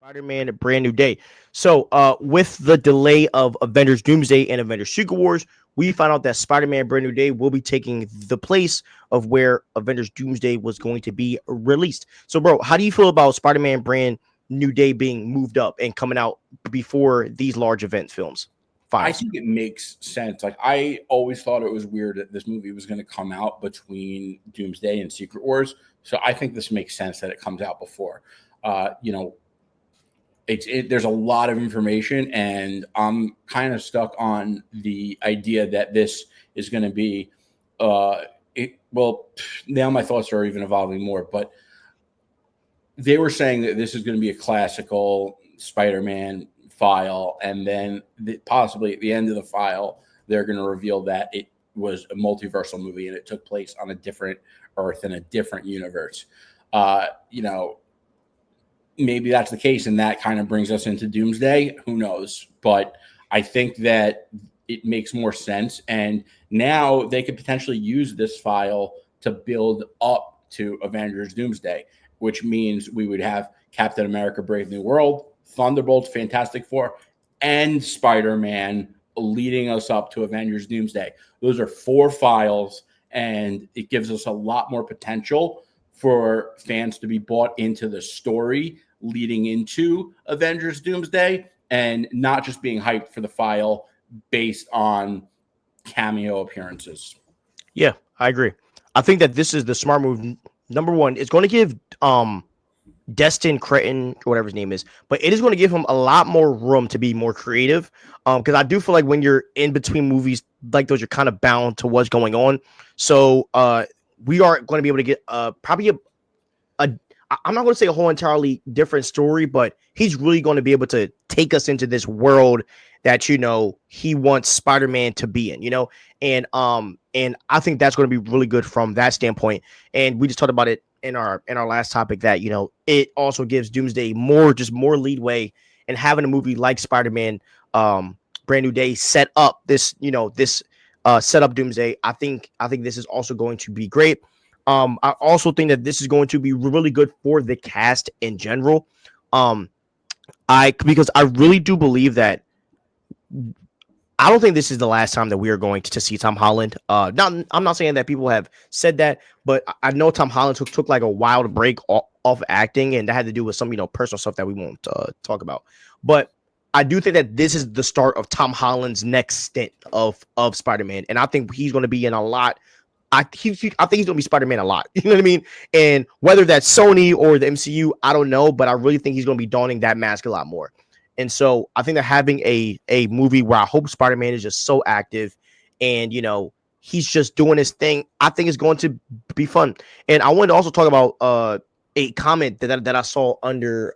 Spider-Man: A Brand New Day. So, with the delay of Avengers: Doomsday and Avengers: Secret Wars, we found out that Spider-Man: Brand New Day will be taking the place of where Avengers: Doomsday was going to be released. So, bro, how do you feel about Spider-Man: Brand New Day being moved up and coming out before these large event films I files? think it makes sense. Like I always thought it was weird that this movie was going to come out between Doomsday and Secret Wars. So I think this makes sense that it comes out before. You know, there's a lot of information, and I'm kind of stuck on the idea that this is going to be. Uh, well, now my thoughts are even evolving more, but they were saying that this is going to be a classical Spider-Man file, and then possibly at the end of the file, they're going to reveal that it was a multiversal movie and it took place on a different Earth in a different universe. You know, maybe that's the case, and that kind of brings us into Doomsday. Who knows? But I think that it makes more sense, and now they could potentially use this file to build up to Avengers Doomsday, which means we would have Captain America: Brave New World, Thunderbolts, Fantastic Four, and Spider-Man leading us up to Avengers Doomsday. Those are four files, and it gives us a lot more potential for fans to be bought into the story leading into Avengers Doomsday and not just being hyped for the file based on cameo appearances. Yeah, I agree. I think that this is the smart move. Number one, it's going to give Destin Cretton, or whatever his name is, but it is going to give him a lot more room to be more creative. Because I do feel like when you're in between movies like those, you're kind of bound to what's going on. So we are going to be able to get probably a I'm not going to say a whole entirely different story, but he's really going to be able to take us into this world that he wants Spider-Man to be in, and I think that's going to be really good from that standpoint. And we just talked about it in our last topic that it also gives Doomsday more leadway, and having a movie like Spider-Man Brand New Day set up this set up Doomsday. I think this is also going to be great. I also think that this is going to be really good for the cast in general. Because I really do believe that I don't think this is the last time that we are going to see Tom Holland. I'm not saying that people have said that, but I know Tom Holland took like a wild break off acting, and that had to do with some personal stuff that we won't talk about. But I do think that this is the start of Tom Holland's next stint of Spider-Man, and I think he's going to be in a lot. I think he's going to be Spider-Man a lot. You know what I mean? And whether that's Sony or the MCU, I don't know, but I really think he's going to be donning that mask a lot more. And so I think that having a movie where I hope Spider-Man is just so active and, he's just doing his thing, I think it's going to be fun. And I wanted to also talk about a comment that I saw under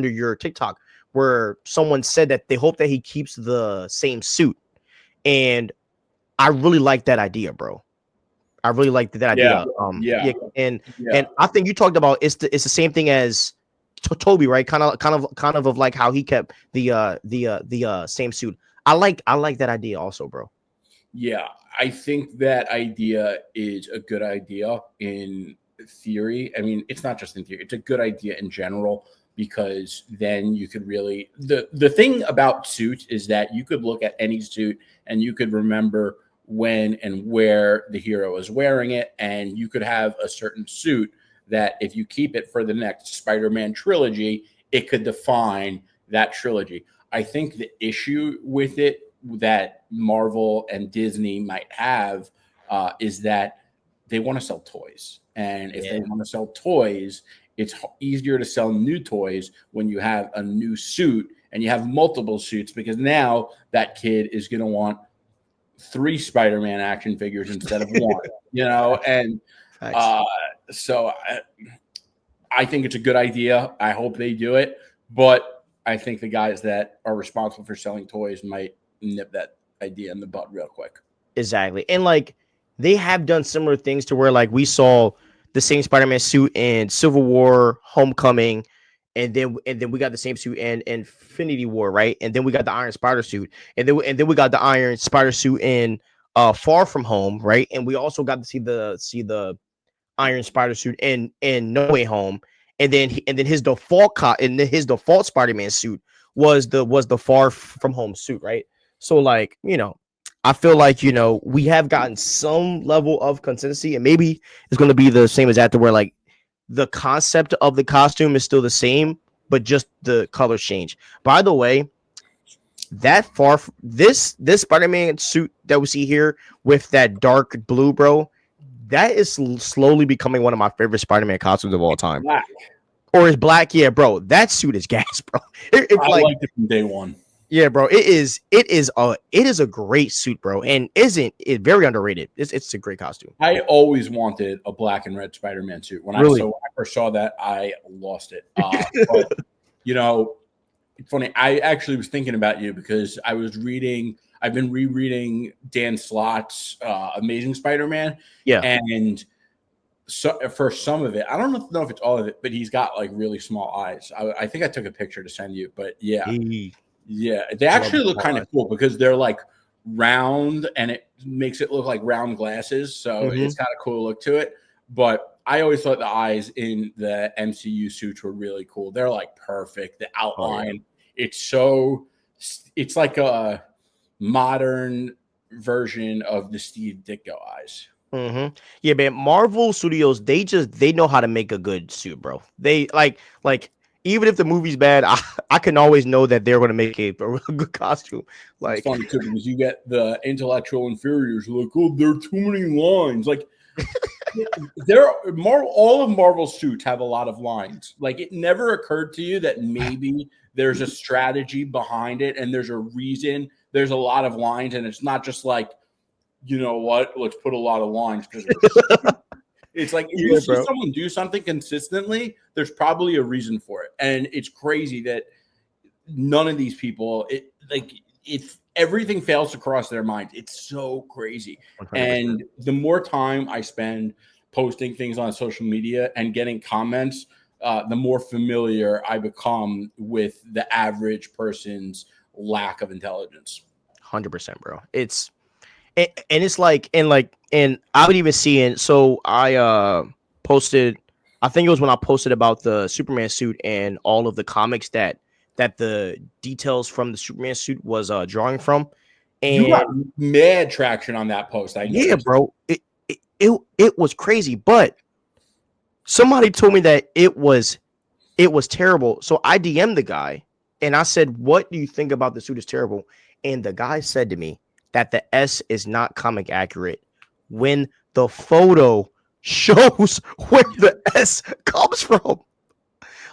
your TikTok, where someone said that they hope that he keeps the same suit. And I really like that idea, bro. I really like that idea. Yeah. And I think you talked about it's the same thing as Toby, right? Kind of like how he kept the same suit. I like that idea also, bro. Yeah, I think that idea is a good idea in theory. I mean, it's not just in theory; it's a good idea in general, because then you could really the thing about suits is that you could look at any suit and you could remember when and where the hero is wearing it, and you could have a certain suit that if you keep it for the next Spider-Man trilogy, it could define that trilogy. I think the issue with it that Marvel and Disney might have is that they want to sell toys. And if they want to sell toys, it's easier to sell new toys when you have a new suit and you have multiple suits, because now that kid is going to want 3 Spider-Man action figures instead of one, and so I think it's a good idea. I hope they do it, but I think the guys that are responsible for selling toys might nip that idea in the bud real quick. Exactly. And like they have done similar things to where like we saw the same Spider-Man suit in Civil War, Homecoming, and then we got the same suit in Infinity War, right? And then we got the Iron Spider suit, and then we got the Iron Spider suit in Far From Home, right? And we also got to see the Iron Spider suit in No Way Home. and then his default Spider-Man suit was the Far From Home suit, right? So like, I feel like, we have gotten some level of consistency, and maybe it's going to be the same as that, to where like the concept of the costume is still the same, but just the colors change. By the way, this Spider-Man suit that we see here with that dark blue, bro, that is slowly becoming one of my favorite Spider-Man costumes of all time. Black. Or is black, yeah, bro. That suit is gas, bro. I liked it from day one. Yeah, bro. It is a great suit, bro, and isn't it very underrated? It's a great costume. I always wanted a black and red Spider-Man suit. When I first saw that, I lost it. But it's funny. I actually was thinking about you because I've been rereading Dan Slott's Amazing Spider-Man. Yeah. And so for some of it, I don't know if it's all of it, but he's got like really small eyes. I think I took a picture to send you, but yeah. Yeah. They actually look kind of cool because they're like round and it makes it look like round glasses. So it's got a cool look to it. But I always thought the eyes in the MCU suits were really cool. They're like perfect. The outline, it's like a modern version of the Steve Ditko eyes. Yeah, man. Marvel Studios, they know how to make a good suit, bro. They like even if the movie's bad, I can always know that they're going to make a good costume. Like, it's funny too because you get the intellectual inferiors who are like, oh, there are too many lines. Like, all of Marvel's suits have a lot of lines. Like, it never occurred to you that maybe there's a strategy behind it and there's a reason there's a lot of lines, and it's not just like, you know what, let's put a lot of lines because it's like if you see someone do something consistently, there's probably a reason for it. And it's crazy that none of these people, if everything fails to cross their mind. It's so crazy. 100%. And the more time I spend posting things on social media and getting comments, the more familiar I become with the average person's lack of intelligence. 100%, bro. It's and I would even see it. So I posted, I think it was when I posted about the Superman suit and all of the comics that the details from the Superman suit was drawing from. And you got mad traction on that post. I noticed. Yeah, bro. It was crazy, but somebody told me that it was terrible. So I DM'd the guy and I said, "What do you think about the suit is terrible?" And the guy said to me that the S is not comic accurate when the photo shows where the S comes from.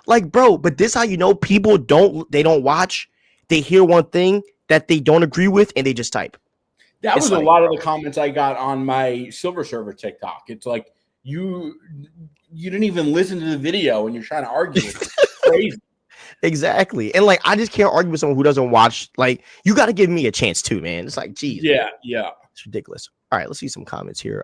Like, bro, but this how you know people don't watch. They hear one thing that they don't agree with and they just type. That was a lot of the comments I got on my Silver Server TikTok. It's like you didn't even listen to the video and you're trying to argue with it. It's crazy. Exactly. And like I just can't argue with someone who doesn't watch. Like, you got to give me a chance too, man. It's like, geez. Yeah. It's ridiculous. All right, let's see some comments here.